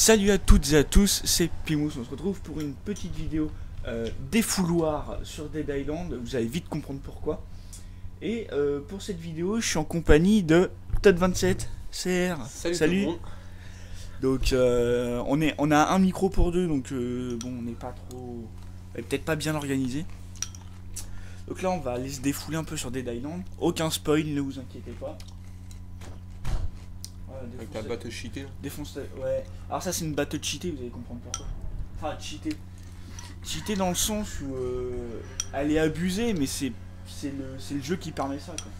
Salut à toutes et à tous, c'est Pimous, on se retrouve pour une petite vidéo défouloir sur Dead Island, vous allez vite comprendre pourquoi. Et pour cette vidéo, je suis en compagnie de Todd27, CR. Salut. Salut. Tout le monde. Donc on a un micro pour deux, donc bon, on n'est pas trop... peut-être pas bien organisé. Donc là on va aller se défouler un peu sur Dead Island, aucun spoil, ne vous inquiétez pas. Avec ta batte cheatée là. Défonce, ouais. Alors ça c'est une battle cheatée, vous allez comprendre pourquoi. Enfin cheatée. Cheatée dans le sens où elle est abusée, mais c'est le jeu qui permet ça quoi.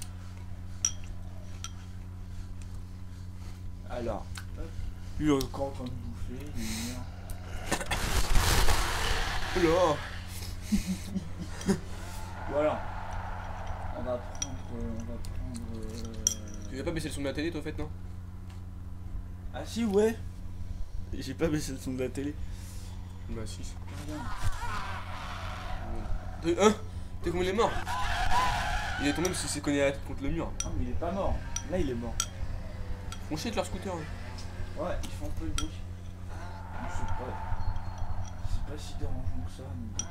Alors, lui encore en train de bouffer, il est mignon. Oula. Voilà. On va prendre. Tu n'as pas baissé le son de la télé toi en fait non? Ah si ouais. J'ai pas baissé le son de la télé. Bah si. Hein? T'es comment il est mort? Il est tombé parce qu'il s'est cogné la tête contre le mur. Ah mais il est pas mort. Là il est mort. Ils font chier avec leur scooter. Hein. Ouais, ils font un peu de bruit. C'est pas si dérangeant que ça. Mais...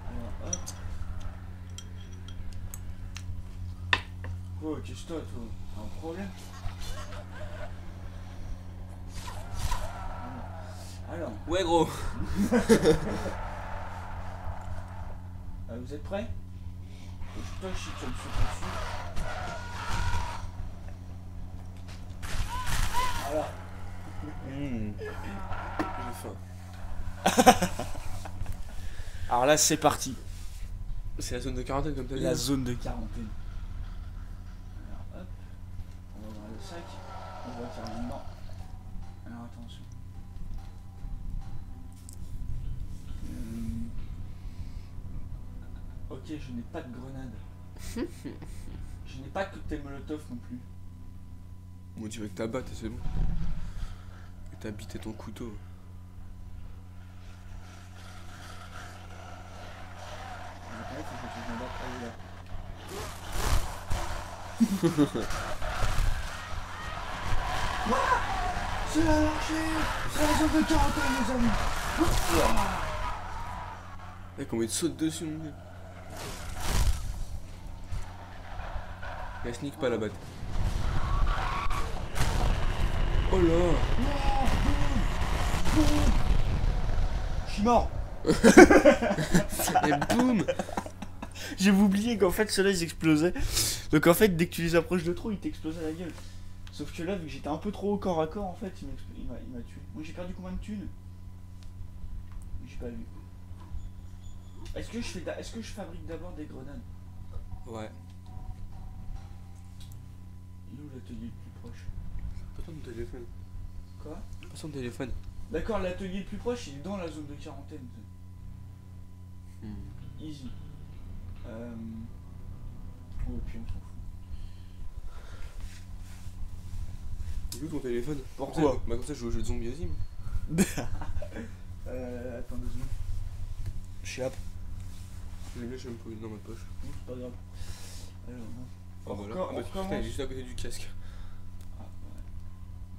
Alors hop. Oh, qu'est-ce que t'as toi? T'as un problème? Alors. Ouais gros. Vous êtes prêts? Je touche si tu me sautes dessus. Voilà. J'ai faim. Alors là c'est parti. C'est la zone de quarantaine comme t'as dit. La zone de quarantaine. Alors hop. On va voir le sac. On voit qu'il y a rien dedans. Alors attention. Ok, je n'ai pas de grenade. Je n'ai pas de cocktail molotov non plus. Bon tu vas avec ta batte c'est bon. Et t'as bité ton couteau. C'est la marché. C'est la zone de quarantaine les amis. Mec on met de saute dessus mon gars. Elle sneak pas la batte. Oh là. Je suis mort. Et boum. J'ai oublié qu'en fait ceux-là ils explosaient. Donc en fait dès que tu les approches de trop ils t'explosent à la gueule. Sauf que là vu que j'étais un peu trop au corps à corps en fait il m'a tué. Moi j'ai perdu combien de thunes? J'ai pas vu. Est-ce que je fabrique d'abord des grenades? Ouais. Il est où l'atelier le plus proche? Pas ton téléphone. Quoi? Pas ton téléphone. D'accord, l'atelier le plus proche il est dans la zone de quarantaine. Easy. Oh puis on s'en fout. Il est où ton téléphone? Pourquoi? Bah comme ça je joue au jeu de zombies aussi. Attends 2 secondes. Chiape. Je l'ai mis dans ma poche. Non, c'est pas grave. Alors, non. Oh On voilà. recommence. Putain, il est juste à côté du casque. Ah, ouais.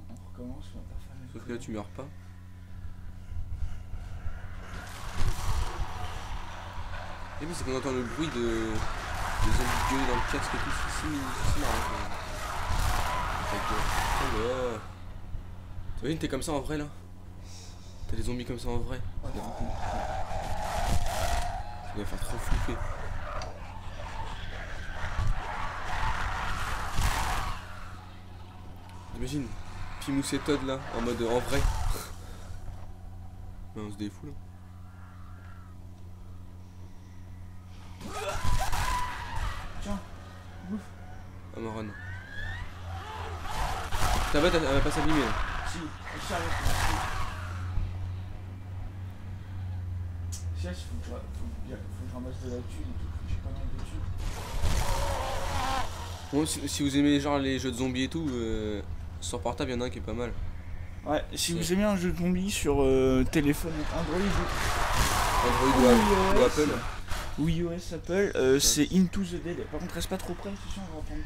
On recommence, on va pas faire les Sauf que là tu meurs pas. Et puis c'est qu'on entend le bruit des zombies gueuler dans le casque et tout, c'est marrant. Oh là. T'imagines t'es comme ça en vrai là? T'as des zombies comme ça en vrai? Ouais. Ça va faire trop flipper. Imagine, Pimous et Todd là, en mode en vrai. Ouais, on se défoule. Tiens, bouffe. Ah marron. Ta batte elle va pas s'abîmer là. Si, elle s'arrête. Si, il faut que je ramasse de la thune et tout. J'ai pas mal de thunes. Bon, si vous aimez genre les jeux de zombies et tout, sur portable il y en a un qui est pas mal. Ouais, si vous aimez un jeu de zombies sur téléphone Android Android ou Apple. ou iOS Apple, c'est Into the Dead. Par contre, reste pas trop près, c'est sûr, on va entendre.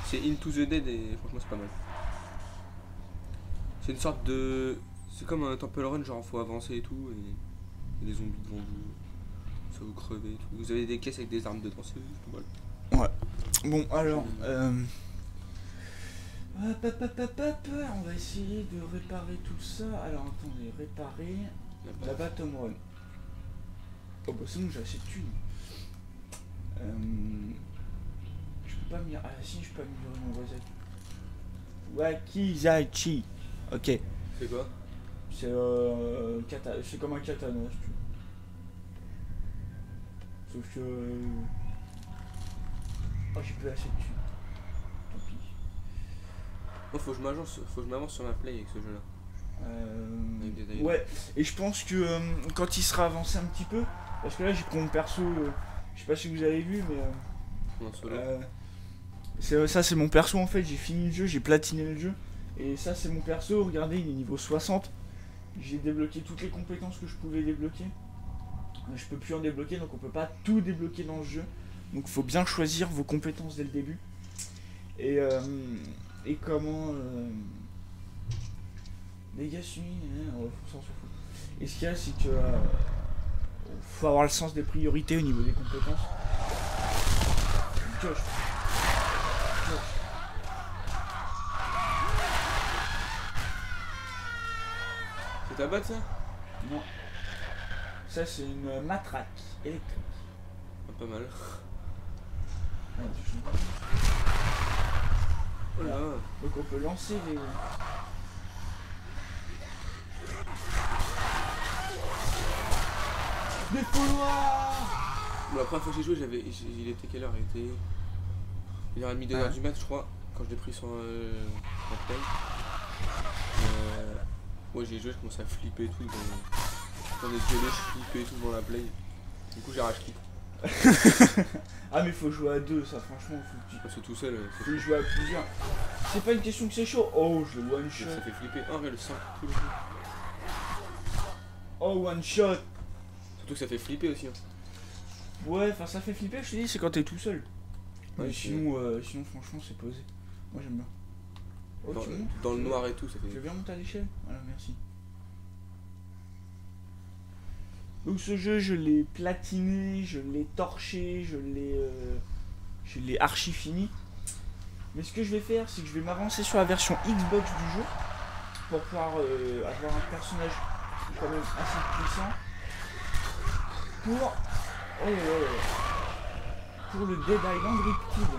C'est Into the Dead et franchement c'est pas mal. C'est une sorte de... C'est comme un Temple Run, genre faut avancer et tout, et les zombies devant vous, ça vous crevez et tout. Vous avez des caisses avec des armes dedans, c'est pas mal. Ouais. Bon, alors... hop, hop, hop, hop, hop, on va essayer de réparer tout ça. Alors, attendez, réparer... La Bottom Run. Oh bah c'est bon, j'ai assez de thunes. Je peux pas m'y... Ah si, je peux améliorer mon recette. Wakizachi. Ok. C'est quoi? C'est c'est comme un katana, si tu veux. Sauf que... Oh, j'ai plus assez de thunes. Tant pis. Oh, faut que je m'avance sur ma play avec ce jeu là. Ouais, et je pense que quand il sera avancé un petit peu, parce que là j'ai pris mon perso, je sais pas si vous avez vu, mais ça c'est mon perso en fait, j'ai fini le jeu, j'ai platiné le jeu, et ça c'est mon perso, regardez il est niveau 60, j'ai débloqué toutes les compétences que je pouvais débloquer, mais je peux plus en débloquer donc on peut pas tout débloquer dans ce jeu, donc faut bien choisir vos compétences dès le début, et comment... Les gars, on s'en fout. Et ce qu'il y a, c'est que faut avoir le sens des priorités au niveau des compétences. Josh. C'est ta batte ça? Non. Ça, c'est une matraque électrique. Ah, pas mal. Voilà. Donc on peut lancer les... Des fouloirs. Bon, la première fois que j'ai joué, il était quelle heure? Il était 1h30, 2h du mat, je crois, quand je l'ai pris sur la play. Moi j'ai joué, je commençais à flipper et tout. Dans des violets, je flippais et tout dans la play. Du coup j'ai rage quit. Ah mais faut jouer à deux, ça franchement faut que Parce que tout seul, faut jouer à plusieurs. C'est pas une question que c'est chaud. Oh, je le one shot. Ça fait flipper. Oh, mais le sang. Oh, one shot. Surtout que ça fait flipper aussi. Hein. Ouais, enfin ça fait flipper, je te dis, c'est quand t'es tout seul. Ouais, mais sinon franchement c'est posé. Moi j'aime bien. Oh, dans le noir et tout, ça fait... Tu veux bien monter à l'échelle? Voilà, merci. Donc ce jeu, je l'ai platiné, je l'ai torché, je l'ai archi fini. Mais ce que je vais faire, c'est que je vais m'avancer sur la version Xbox du jeu pour pouvoir avoir un personnage quand même assez puissant pour le Dead Island Riptide.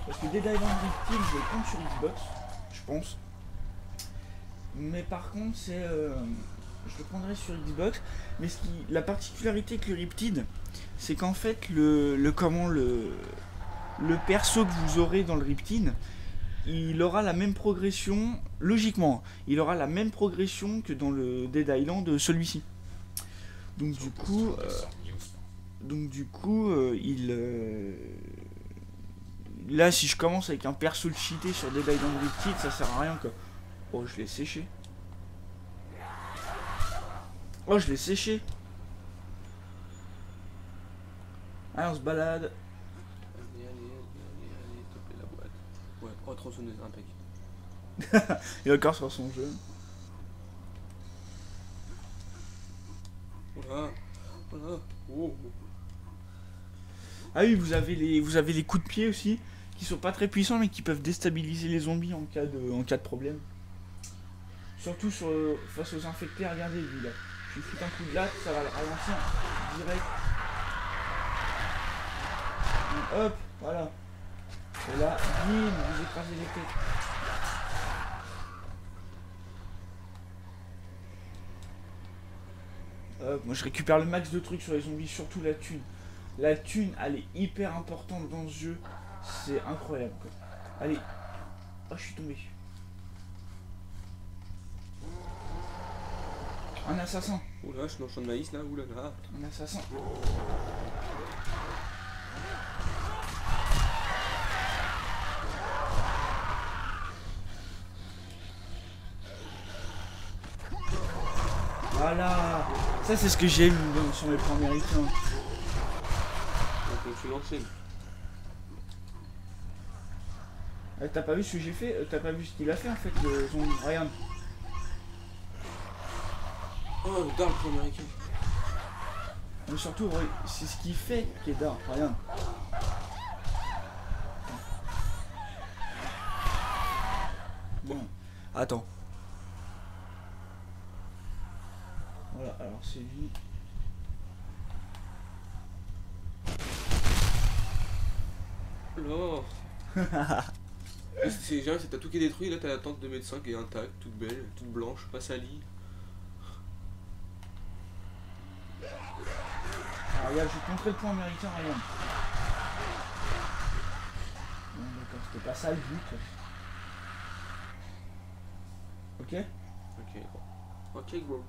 Parce que Dead Island Riptide, je vais le prendre sur Xbox, je pense. Mais par contre, je le prendrai sur Xbox. Mais la particularité avec le Riptide, c'est qu'en fait, le perso que vous aurez dans le Riptide, il aura la même progression, logiquement, il aura la même progression que dans le Dead Island, celui-ci. Donc du coup, là, si je commence avec un perso cheaté sur Dead Island Riptide, ça sert à rien quoi. Oh, je l'ai séché. Oh, je l'ai séché. Allez, on se balade. Allez, topper la boîte. Ouais, oh, tronçonneuse, impec. Il est encore sur son jeu. Voilà. Oh. Ah oui, vous avez les coups de pied aussi, qui sont pas très puissants mais qui peuvent déstabiliser les zombies en cas de problème. Surtout face aux infectés, regardez lui là. Je lui fous un coup de latte, ça va le ralentir direct. Donc, hop, voilà. Et là, bim, vous écrasez les têtes. Moi je récupère le max de trucs sur les zombies, surtout la thune. La thune, elle est hyper importante dans ce jeu. C'est incroyable quoi. Allez. Oh, je suis tombé. Un assassin. Oula, je suis dans le champ de maïs là, oulala. Un assassin. Voilà. Ça c'est ce que j'aime sur les plans américains. Donc tu l'enchaînes. T'as pas vu ce que j'ai fait? T'as pas vu ce qu'il a fait en fait, le zombie? Regarde. Oh, Dark américain. Mais surtout, c'est ce qu'il fait qui est dark. Regarde. Bon. Attends. Voilà, alors c'est lui. Oh là. C'est génial, t'as tout qui est détruit, là t'as la tente de médecin qui est intacte, toute belle, toute blanche, pas salie. Alors regarde, je vais te montrer le point américain, regarde. Bon d'accord, c'était pas ça le but. Ok. Ok. Ok, gros.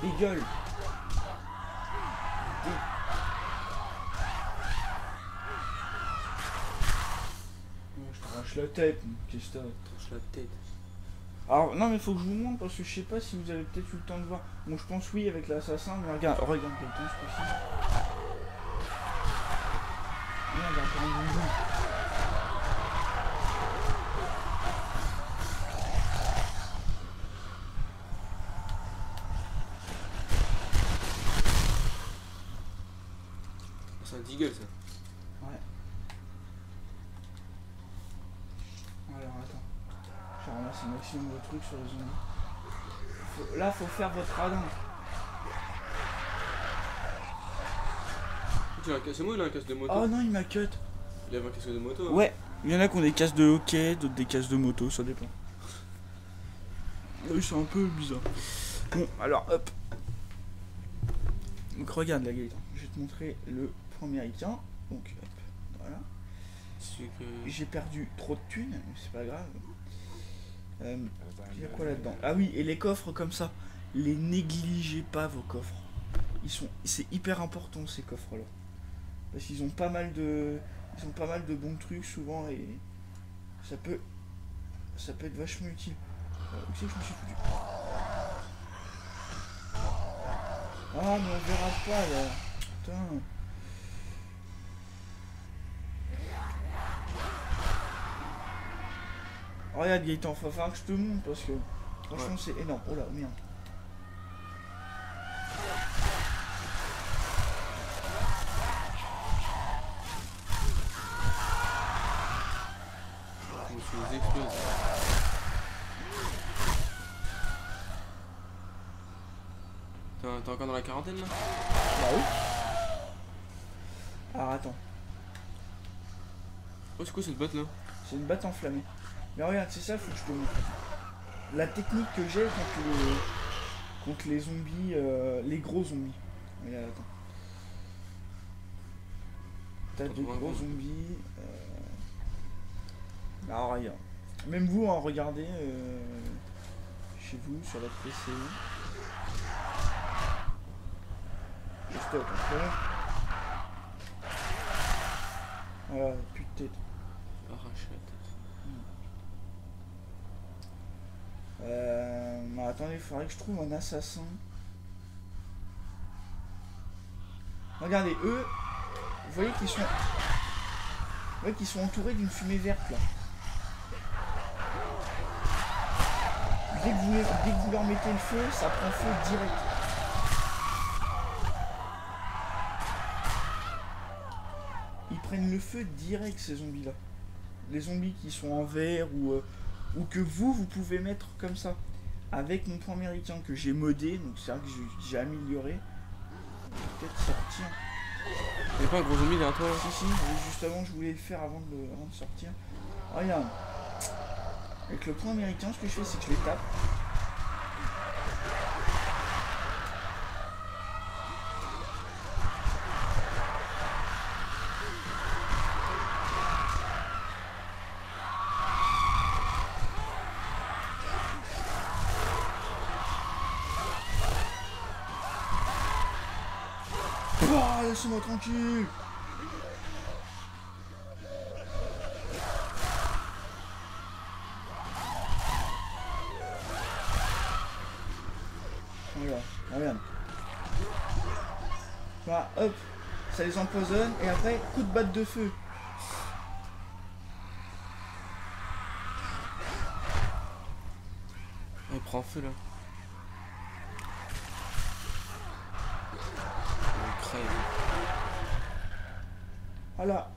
Beagle. Je t'arrache la tête, qu'est-ce que t'as? Tranche la tête. Alors non mais faut que je vous montre parce que je sais pas si vous avez peut-être eu le temps de voir. Bon je pense oui avec l'assassin, mais regarde quelqu'un ce coup-ci. Regarde, il y a encore un bonbon. C'est un deagle ça. Ouais. Alors attends. Je ramasse un maximum de trucs sur les zombies. Là faut faire votre radin. C'est moi, il a un casque de moto. Oh non il m'a cut. Il avait un casque de moto. Hein. Ouais. Il y en a qui ont des casques de hockey, d'autres des casques de moto, ça dépend. Oui c'est un peu bizarre. Bon alors hop. Donc regarde la Gaëtan. Je vais te montrer le point américain. Donc hop. Voilà. Que... J'ai perdu trop de thunes, mais c'est pas grave. Il y a quoi là-dedans? Ah oui, et les coffres comme ça. Les négligez pas vos coffres. C'est hyper important ces coffres-là. Parce qu'ils ont pas mal de. Ils ont pas mal de bons trucs souvent et ça peut être vachement utile. Où c'est que je me suis foutu? Ah mais on verra pas là. Putain. Regarde Gaëtan, faut falloir que je te montre parce que franchement ouais. C'est énorme. Oh là merde. T'es encore dans la quarantaine là? Bah oui. Alors attends. Oh c'est quoi cette batte là? C'est une batte enflammée. Mais regarde, c'est ça, faut que je te montre. La technique que j'ai contre les zombies, les gros zombies. Regarde, attends. T'as des gros zombies. Alors regarde. Même vous, hein, regardez chez vous sur votre PC. Stop, voilà, plus de tête. Arrache la tête. Attendez, il faudrait que je trouve un assassin. Regardez, eux, vous voyez qu'ils sont entourés d'une fumée verte là. Dès que vous leur mettez le feu, ça prend feu direct. Ils prennent le feu direct ces zombies là. Les zombies qui sont en vert ou que vous pouvez mettre comme ça. Avec mon point américain que j'ai modé, donc c'est vrai que j'ai amélioré. Peut-être sortir. Il n'y a pas un gros zombie derrière toi là? Si, justement je voulais le faire avant de sortir. Regarde. Avec le point américain, ce que je fais c'est que je les tape. Oh, laissez-moi tranquille. hop, ça les empoisonne, et après, coup de batte de feu. Il prend feu là. Il crève. Voilà.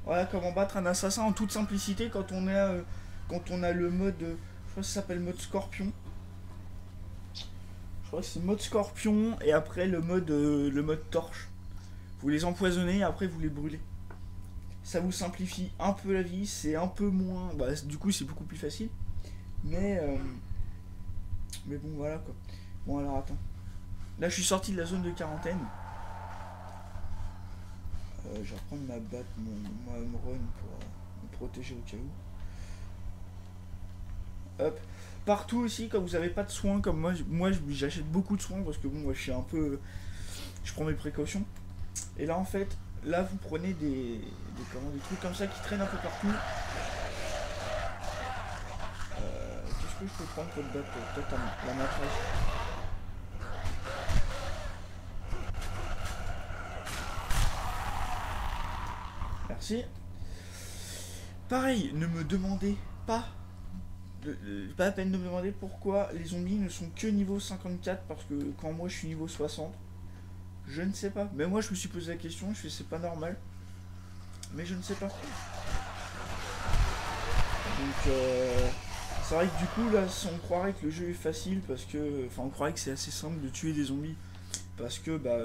Voilà comment battre un assassin en toute simplicité quand on a le mode, je crois que ça s'appelle mode scorpion. Je crois que c'est mode scorpion et après le mode torche. Vous les empoisonnez et après vous les brûlez. Ça vous simplifie un peu la vie, c'est un peu moins, bah, du coup c'est beaucoup plus facile. Mais bon voilà quoi. Bon alors attends. Là je suis sorti de la zone de quarantaine. Je vais reprendre ma batte, mon home run pour me protéger au cas où. Hop. Partout aussi, quand vous avez pas de soins comme moi j'achète beaucoup de soins parce que bon, moi je suis un peu. Je prends mes précautions. Et là en fait, là vous prenez des trucs comme ça qui traînent un peu partout. Qu'est-ce que je peux prendre comme batte? Peut-être la matraque. Merci. Pareil, ne me demandez pas. Pas la peine de me demander pourquoi les zombies ne sont que niveau 54 parce que quand moi je suis niveau 60. Je ne sais pas. Mais moi je me suis posé la question, je fais c'est pas normal. Mais je ne sais pas. Donc c'est vrai que du coup là on croirait que le jeu est facile parce que. Enfin on croirait que c'est assez simple de tuer des zombies. Parce que bah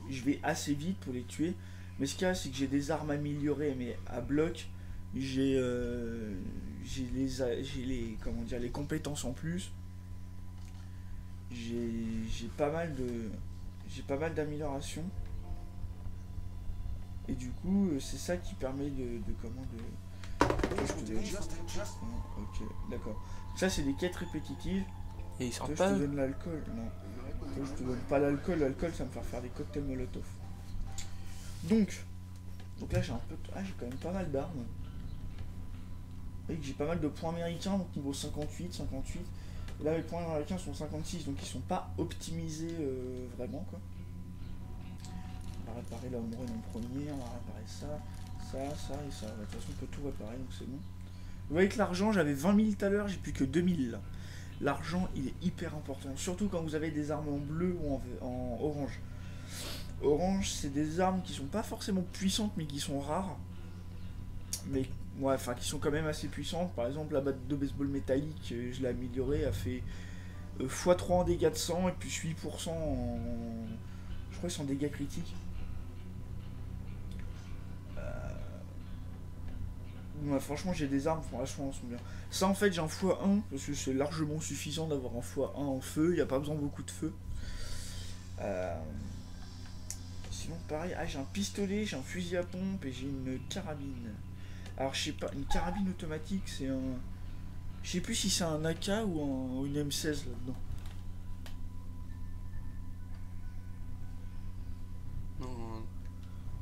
je vais assez vite pour les tuer. Mais ce qu'il y a c'est que j'ai des armes améliorées mais à bloc. J'ai les compétences en plus. J'ai pas mal d'améliorations. Et du coup c'est ça qui permet ok, d'accord. Ça c'est des quêtes répétitives. Et il sort Toi, pas. je te donne l'alcool. Non. Toi, je te donne pas l'alcool. L'alcool ça me fait faire des cocktails molotov. Donc là j'ai j'ai quand même pas mal d'armes. Et j'ai pas mal de points américains, donc niveau 58. Là mes points américains sont 56, donc ils sont pas optimisés vraiment quoi. On va réparer la home run en premier, on va réparer ça et ça. De toute façon on peut tout réparer, donc c'est bon. Vous voyez que l'argent, j'avais 20 000 tout à l'heure, j'ai plus que 2000 là. L'argent il est hyper important, surtout quand vous avez des armes en bleu ou en orange. Orange c'est des armes qui sont pas forcément puissantes mais qui sont rares. Mais ouais, enfin qui sont quand même assez puissantes. Par exemple la batte de baseball métallique, je l'ai améliorée, elle fait x3 en dégâts de sang et puis 8% en. Je crois que c'est en dégâts critiques. Ouais, franchement j'ai des armes, franchement elles sont bien. Ça en fait j'ai un x1 parce que c'est largement suffisant d'avoir un x1 en feu, il n'y a pas besoin de beaucoup de feu. Sinon pareil, j'ai un pistolet, j'ai un fusil à pompe et j'ai une carabine. Alors je sais pas, une carabine automatique c'est un. Je sais plus si c'est un AK ou une M16 là-dedans. Non,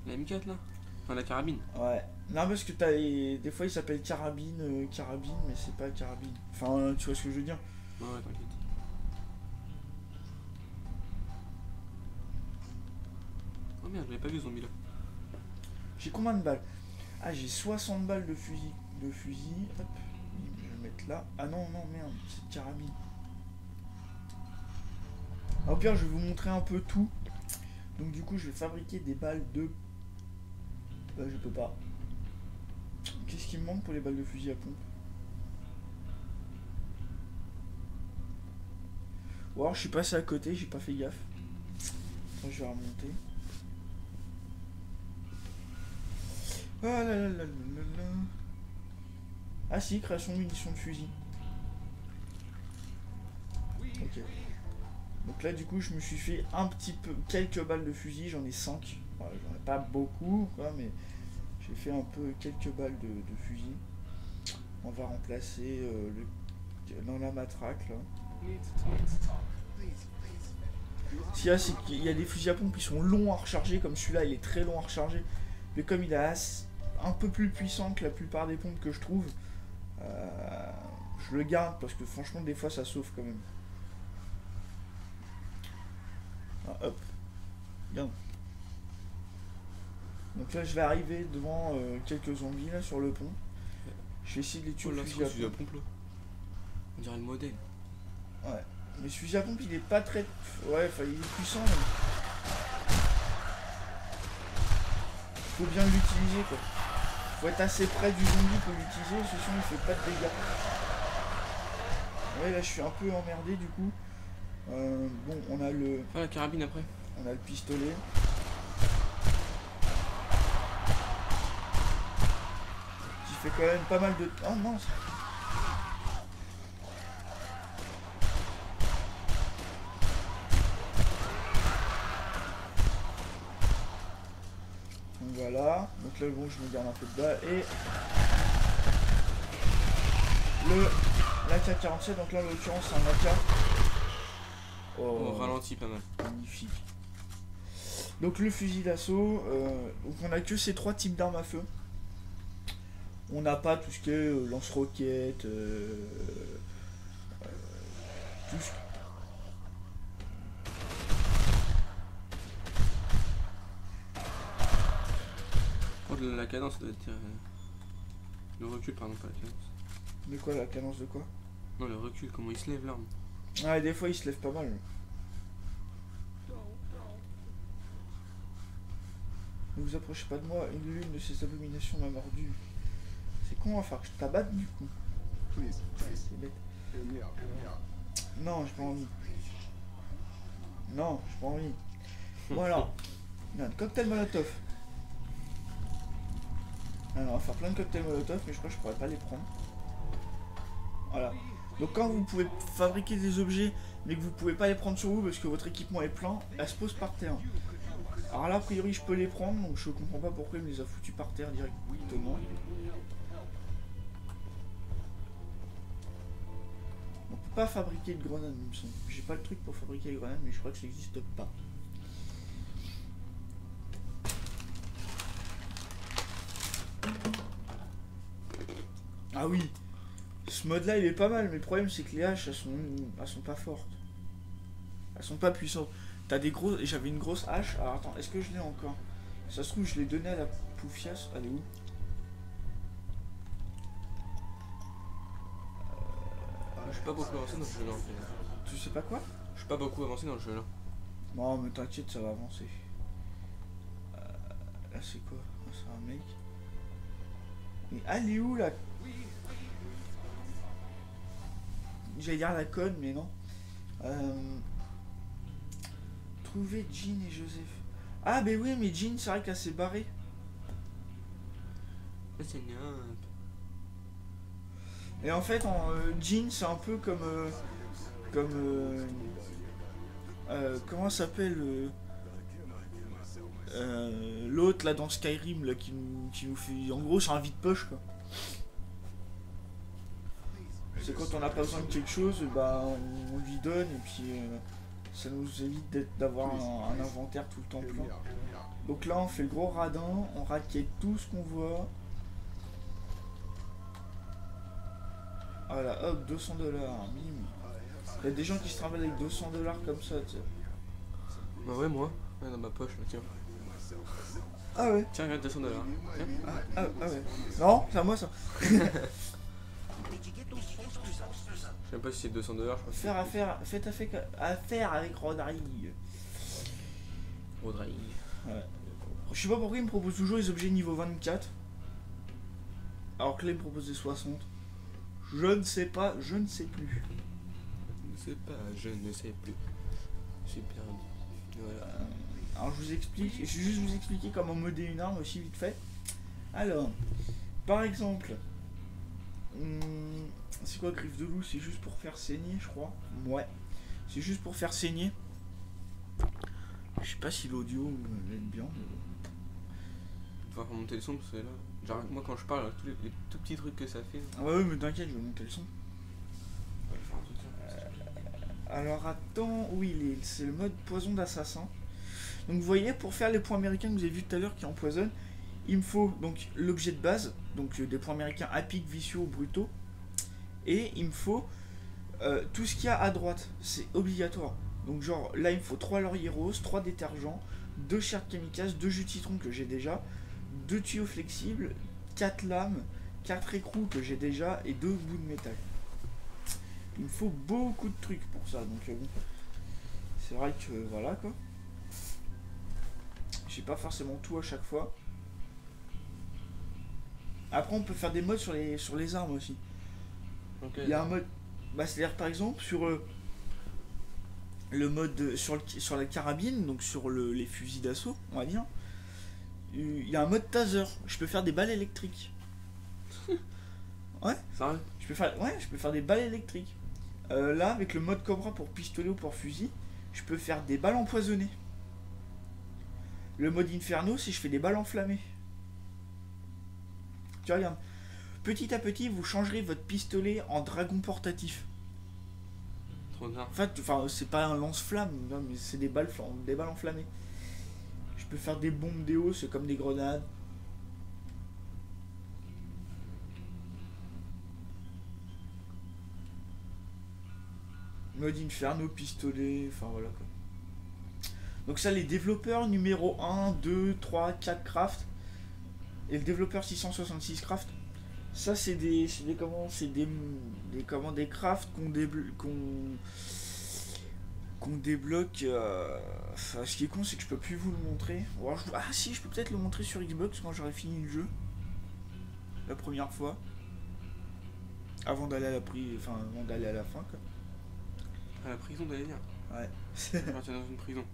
la M4 là. Enfin la carabine. Ouais. Non parce que t'as des fois il s'appelle carabine, mais c'est pas carabine. Enfin tu vois ce que je veux dire. Ouais, t'inquiète. Oh merde, j'avais pas vu ce zombie là. J'ai combien de balles? J'ai 60 balles de fusil. Hop. Je vais le mettre là. Ah non, merde, c'est une carabine. Au pire, je vais vous montrer un peu tout. Donc du coup, je vais fabriquer des balles de. Je peux pas. Qu'est-ce qui me manque pour les balles de fusil à pompe? Ou alors je suis passé à côté, j'ai pas fait gaffe. Attends, je vais remonter. Ah là là là là là. Ah si, création de munitions de fusil. Ok. Donc là du coup je me suis fait un petit peu quelques balles de fusil, j'en ai 5. Voilà, j'en ai pas beaucoup quoi, mais j'ai fait un peu quelques balles de fusil. On va remplacer dans la matraque là. Ce qu'il y a c'est qu'il y a des fusils à pompe qui sont longs à recharger, comme celui-là il est très long à recharger. Mais comme il est un peu plus puissant que la plupart des pompes que je trouve, je le garde parce que franchement des fois ça sauve quand même. Ah, hop. Bien. Donc là, je vais arriver devant quelques zombies là sur le pont. Je vais essayer de les tuer Oh au là, c'est fusil quoi à ce fusil à pompe. pompe là? On dirait le modèle. Ouais. Mais ce fusil à pompe, il est pas très. Ouais, enfin, il est puissant, mais faut bien l'utiliser quoi. Faut être assez près du zombie pour l'utiliser, parce que sinon il fait pas de dégâts. Ouais, là je suis un peu emmerdé du coup. Bon, Ah, la carabine après. on a le pistolet. Qui fait quand même pas mal de. Oh mince! Donc voilà. Donc là, bon, je me garde un peu de bas. Et. L'AK-47, donc là, en l'occurrence, c'est un AK. Oh, ralenti pas mal. Magnifique. Donc le fusil d'assaut, donc on a que ces 3 types d'armes à feu. On n'a pas tout ce qui est lance-roquettes, tout ce... Oh, la cadence, ça doit être. Le recul, pardon, pas la cadence. De quoi, la cadence de quoi? Non, le recul, comment il se lève l'arme. Ah, et des fois il se lève pas mal. Ne vous approchez pas de moi, une lune de ces abominations m'a mordu. C'est con, il va falloir que je t'abatte du coup. C'est bête. Non, j'ai pas envie. Non, j'ai pas envie. Bon alors, regarde, cocktail molotov. Alors, on va faire plein de cocktails molotov, mais je crois que je pourrais pas les prendre. Voilà. Donc quand vous pouvez fabriquer des objets, mais que vous pouvez pas les prendre sur vous parce que votre équipement est plein, elle se pose par terre. Alors là, a priori, je peux les prendre, donc je comprends pas pourquoi il me les a foutus par terre directement. On peut pas fabriquer de grenades, il me semble. J'ai pas le truc pour fabriquer les grenades, mais je crois que ça n'existe pas. Ah oui, ce mode là il est pas mal, mais le problème c'est que les haches elles sont pas fortes. Elles sont pas puissantes. T'as des gros. J'avais une grosse hache. Alors attends, est-ce que je l'ai encore? Ça se trouve je l'ai donné à la poufiasse. Elle est où? Je suis pas beaucoup avancé dans ce jeu là en fait. Tu sais pas quoi? Je suis pas beaucoup avancé dans le jeu là. Non mais t'inquiète, ça va avancer. Là c'est quoi? C'est un mec. Mais elle est où là? J'allais dire la conne, mais non. Trouver Jean et Joseph. Ah, ben oui, mais Jean, c'est vrai qu'elle s'est barrée. C'est nimp. Et en fait, Jean, c'est un peu comme. Comment ça s'appelle l'autre là dans Skyrim là, qui nous fait. En gros, c'est un vide-poche quoi. C'est quand on n'a pas besoin de quelque chose, bah, on lui donne et puis ça nous évite d'avoir un inventaire tout le temps plein. Donc là on fait le gros radin, on raquette tout ce qu'on voit. Voilà, hop, 200 $, bim. Il y a des gens qui se travaillent avec 200 $ comme ça, tu sais. Bah ouais, moi. Ouais, dans ma poche, là, tiens. Ah ouais. Tiens, regarde 200 $. Tiens. Ah ouais. Non, c'est à moi ça. Je sais pas si c'est 200 $, je crois. Faire affaire avec Rodrigue. Rodrigue. Ouais. Je sais pas pourquoi il me propose toujours les objets niveau 24. Alors que là il me propose des 60. Je ne sais pas, je ne sais plus. Je sais pas, je ne sais plus. J'ai perdu. Voilà. Alors je vous explique, je vais juste vous expliquer comment modder une arme aussi vite fait. Alors, par exemple, c'est quoi griffe de loup? C'est juste pour faire saigner, je crois. Ouais, c'est juste pour faire saigner. Je sais pas si l'audio va être bien. Il va remonter le son parce que là, genre moi quand je parle, tous les tout petits trucs que ça fait. Ah ouais, mais t'inquiète, je vais monter le son. Alors attends, oui, c'est le mode poison d'assassin. Donc vous voyez, pour faire les points américains que vous avez vu tout à l'heure qui empoisonnent, il me faut donc l'objet de base, donc des points américains à pic, vicieux ou brutaux. Et il me faut tout ce qu'il y a à droite, c'est obligatoire. Donc genre là il me faut 3 lauriers roses, 3 détergents, 2 chair kamikaze, 2 jus de citron que j'ai déjà, 2 tuyaux flexibles, 4 lames, 4 écrous que j'ai déjà et 2 bouts de métal. Il me faut beaucoup de trucs pour ça, donc bon, c'est vrai que voilà quoi. J'ai pas forcément tout à chaque fois. Après on peut faire des modes sur les armes aussi. Ok. Il y a un mode, bah c'est-à-dire par exemple sur le mode sur la carabine, donc sur les fusils d'assaut, on va dire. Il y a un mode taser. Je peux faire des balles électriques. Ouais. Sérieux? Je peux faire des balles électriques. Là, avec le mode Cobra pour pistolet ou pour fusil, je peux faire des balles empoisonnées. Le mode Inferno, c'est je fais des balles enflammées. Tu regardes. Petit à petit, vous changerez votre pistolet en dragon portatif. Trop bien. Enfin, c'est pas un lance-flamme, non, mais c'est des balles enflammées. Je peux faire des bombes déo, c'est comme des grenades. Mode Inferno, pistolet, enfin voilà quoi. Donc ça, les développeurs numéro 1, 2, 3, 4 craft et le développeur 666 craft. Ça c'est des crafts qu'on débloque. Enfin, ce qui est con, c'est que je peux plus vous le montrer. Ah si, je peux peut-être le montrer sur Xbox quand j'aurai fini le jeu. La première fois. Avant d'aller à la fin quoi. À la prison d'aller dire. Ouais. Genre, tu es dans une prison.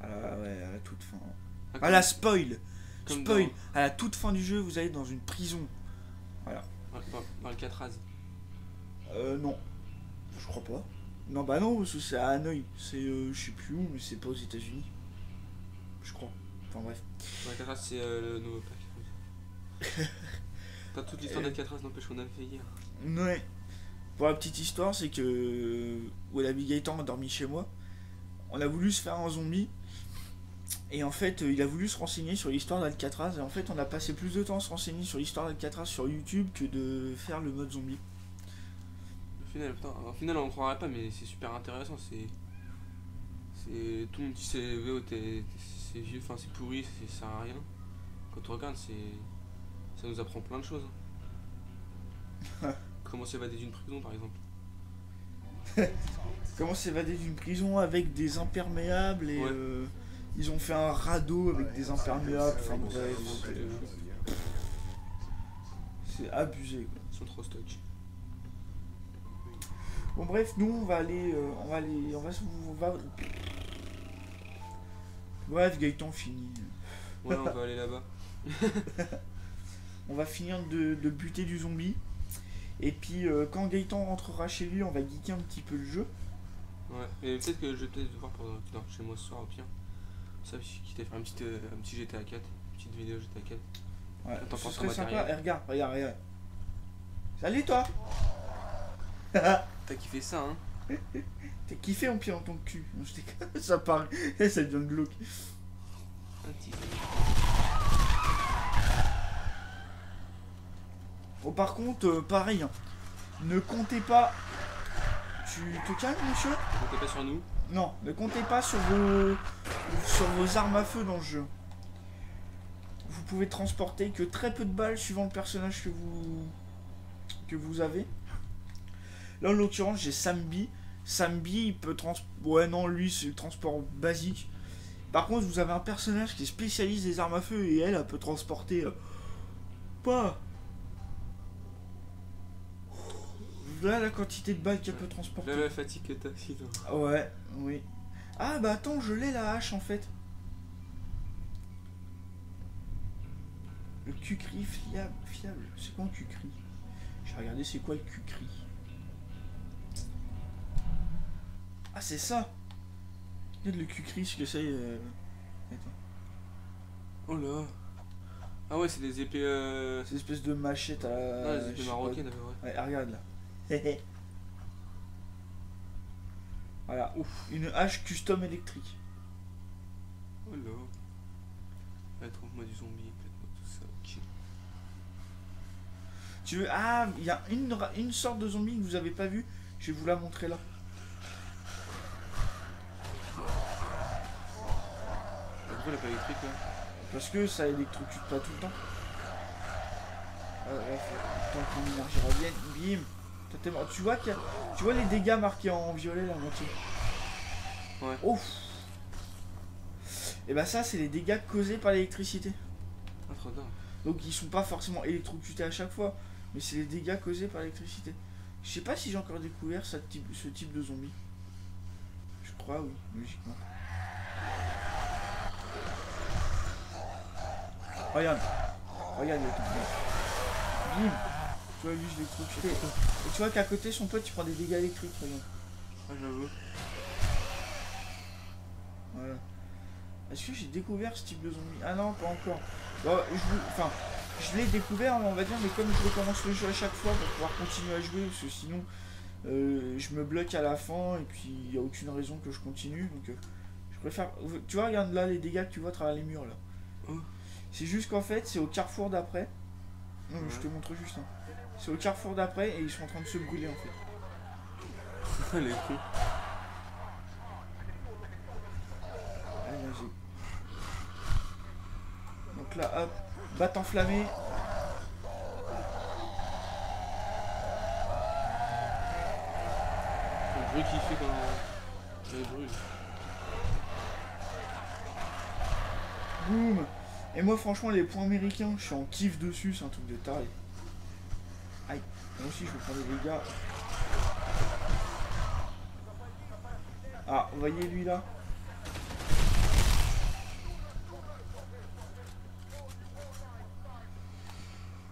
Ah ouais, à la toute fin. Ah, Ah la spoil. comme Spoil. À la toute fin du jeu, vous allez dans une prison. Voilà. dans le Catraz. Non. Je crois pas. Non, bah non, parce que c'est à Hanoï. C'est, je sais plus où, mais c'est pas aux États-Unis. Je crois. Enfin bref. Dans Catraz, c'est le nouveau pack. T'as toute l'histoire d'Alcatraz, n'empêche qu'on avait fait hier. Ouais. Pour la petite histoire, c'est que Wallaby Gaëtan a dormi chez moi. On a voulu se faire un zombie. Et en fait, il a voulu se renseigner sur l'histoire d'Alcatraz. Et en fait, on a passé plus de temps à se renseigner sur l'histoire d'Alcatraz sur YouTube que de faire le mode zombie. Au final, on croirait pas, mais c'est super intéressant. C'est tout le monde dit c'est VO, c'est vieux, enfin c'est pourri, ça sert à rien. Quand on regarde, ça nous apprend plein de choses. Comment s'évader d'une prison, par exemple. Comment s'évader d'une prison avec des imperméables et Ouais. ils ont fait un radeau avec des imperméables. Enfin bref, c'est abusé quoi. Ils sont trop stock. Bon bref, nous on va bref, Gaëtan finit. Ouais, on va aller là-bas. On va finir de buter du zombie. Et puis quand Gaëtan rentrera chez lui, on va geeker un petit peu le jeu. Ouais, et peut-être que je vais peut-être voir pendant que tu dors chez moi ce soir au pire. Ça, quitte à faire un petit GTA 4, une petite vidéo GTA 4. Ouais, T'en ce penses serait en sympa. matériel. Regarde. Salut toi. T'as kiffé ça, hein? T'es kiffé en pied dans ton cul. Non, je déconne, ça part. Ça devient glauque. Un petit. Bon, par contre, pareil, hein, ne comptez pas. Tu te calmes, monsieur? Comptez pas sur nous. Non, ne comptez pas sur vos armes à feu dans le jeu. Vous pouvez transporter que très peu de balles suivant le personnage que vous avez. Là, en l'occurrence, j'ai Sambi. Sambi, il peut ouais, non, lui, c'est le transport basique. Par contre, vous avez un personnage qui est spécialiste des armes à feu et elle peut transporter. Pas. Là, la quantité de balles qu'elle peut transporter. Là, la fatigue que t'as, sinon. Ouais, oui. Ah, bah attends, je l'ai la hache en fait. Le Kukri fiable. C'est quoi un Kukri? J'ai regardé c'est quoi le Kukri. Ah, c'est ça. Regarde le Kukri, ce que c'est. Attends. Oh là. Ah ouais, c'est des épées. C'est une espèce de machette à. Non, les je épées sais marocaines, pas. ouais. Ouais, regarde là. Voilà, ouf, une hache custom électrique. Oh là. Allez, trouve-moi du zombie, faites-moi tout ça, ok. Tu veux. Ah, il y a une sorte de zombie que vous avez pas vu. Je vais vous la montrer là. pourquoi elle est pas électrique là? Parce que ça électrocute pas tout le temps. Ouais, faut tant que l'énergie revienne. Bim. Tu vois tu vois les dégâts marqués en violet là, à moitié. Ouais. Ouf. Et bah ça c'est les dégâts causés par l'électricité. Ah, trop dingue. Donc ils sont pas forcément électrocutés à chaque fois, mais c'est les dégâts causés par l'électricité. Je sais pas si j'ai encore découvert ce type de zombie. Je crois oui, logiquement. Regarde. Regarde le temps. Bim. Tu vois lui je l'ai électrocuté. Et tu vois qu'à côté son pote il prend des dégâts électriques, regarde. Ah, j'avoue. Voilà. Est-ce que j'ai découvert ce type de zombie? Ah non, pas encore. Bon, je l'ai découvert, on va dire, mais comme je recommence le jeu à chaque fois pour pouvoir continuer à jouer, parce que sinon je me bloque à la fin et puis il n'y a aucune raison que je continue. Donc je préfère. Tu vois, regarde là les dégâts que tu vois à travers les murs là. Oh. C'est juste qu'en fait, c'est au carrefour d'après. Non, mais je te montre juste. Hein. C'est au carrefour d'après et ils sont en train de se brûler en fait. Les cons. Donc là, hop, batte enflammée. Le bruit qu'il fait quand il brûle. Boum. Et moi franchement les points américains, je suis en kiff dessus, c'est un truc de taré. Aïe, moi aussi je vais prendre des dégâts. Ah, vous voyez lui là?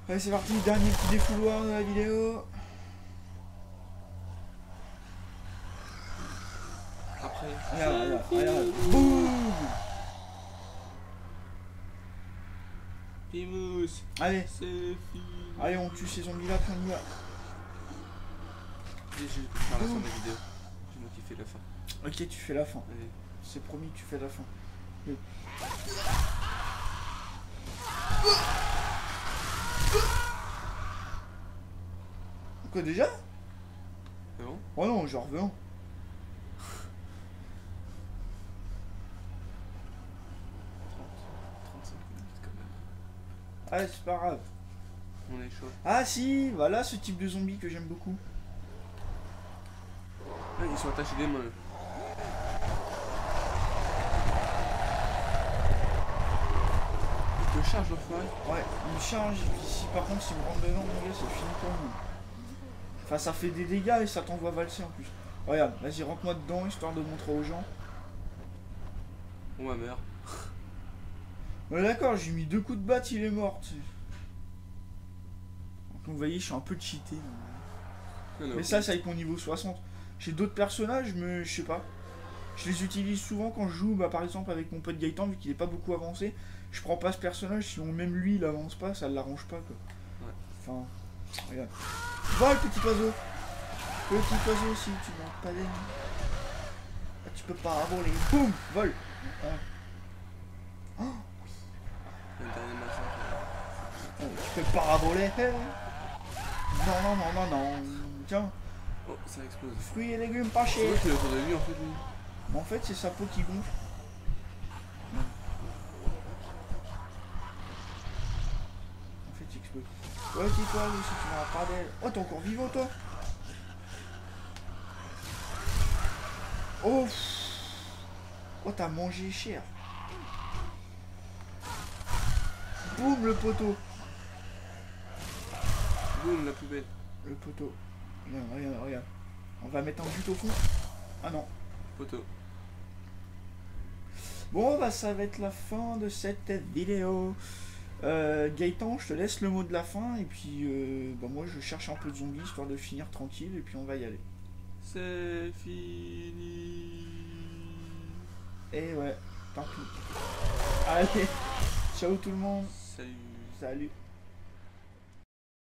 Allez c'est parti, dernier petit défouloir de la vidéo. Après. Regarde. Boum. Pimous. Allez, C'est fini. allez on tue ces zombies là, puis on y va. Je vais faire la fin de la vidéo. C'est moi qui fais la fin. Ok, tu fais la fin. Allez. C'est promis, tu fais la fin. Oui. Quoi déjà? C'est bon? Oh non, j'en reviens. Ah, c'est pas grave. On est chaud. Ah si, voilà ce type de zombie que j'aime beaucoup. Ah, ils sont attachés des mains. Il te charge l'enfoiré. Ouais, il me charge et puis si par contre s'il me rentre dedans, mon gars, c'est fini pour moi. Enfin, ça fait des dégâts et ça t'envoie valser en plus. Regarde, vas-y, rentre-moi dedans histoire de montrer aux gens. On va mère. Ouais, d'accord, j'ai mis 2 coups de batte, il est mort. Donc, vous voyez, je suis un peu cheaté. Mais ça, c'est avec mon niveau 60. J'ai d'autres personnages, mais je sais pas. Je les utilise souvent quand je joue, bah, par exemple avec mon pote Gaëtan, vu qu'il est pas beaucoup avancé. Je prends pas ce personnage, sinon même lui il avance pas, ça l'arrange pas quoi. Ouais. Enfin, regarde. Vol, petit oiseau. Petit oiseau, si tu n'as pas d'aile. Ah, tu peux pas voler. Boum, vol. Ah. Oh, Le dernier machin. tu peux paraboler. Non. Tiens, Oh, ça explose. fruits et légumes pas C'est chers. vrai qu'il est autour de lui en fait lui. Mais en fait, c'est sa peau qui gonfle. En fait, il explose. Ouais, petit oiseau, si tu n'as pas d'aile. Oh, t'es encore vivant toi? Oh, oh, t'as mangé cher. Boum, le poteau. Boum, la poubelle. Le poteau. Regarde. On va mettre un but au fond. Ah non. Poteau. Bon, bah ça va être la fin de cette vidéo. Gaëtan, je te laisse le mot de la fin. Et puis, bah moi, je cherche un peu de zombies, histoire de finir tranquille. Et puis, on va y aller. C'est fini. Et ouais, tant pis. Allez, ciao tout le monde. Salut. Salut.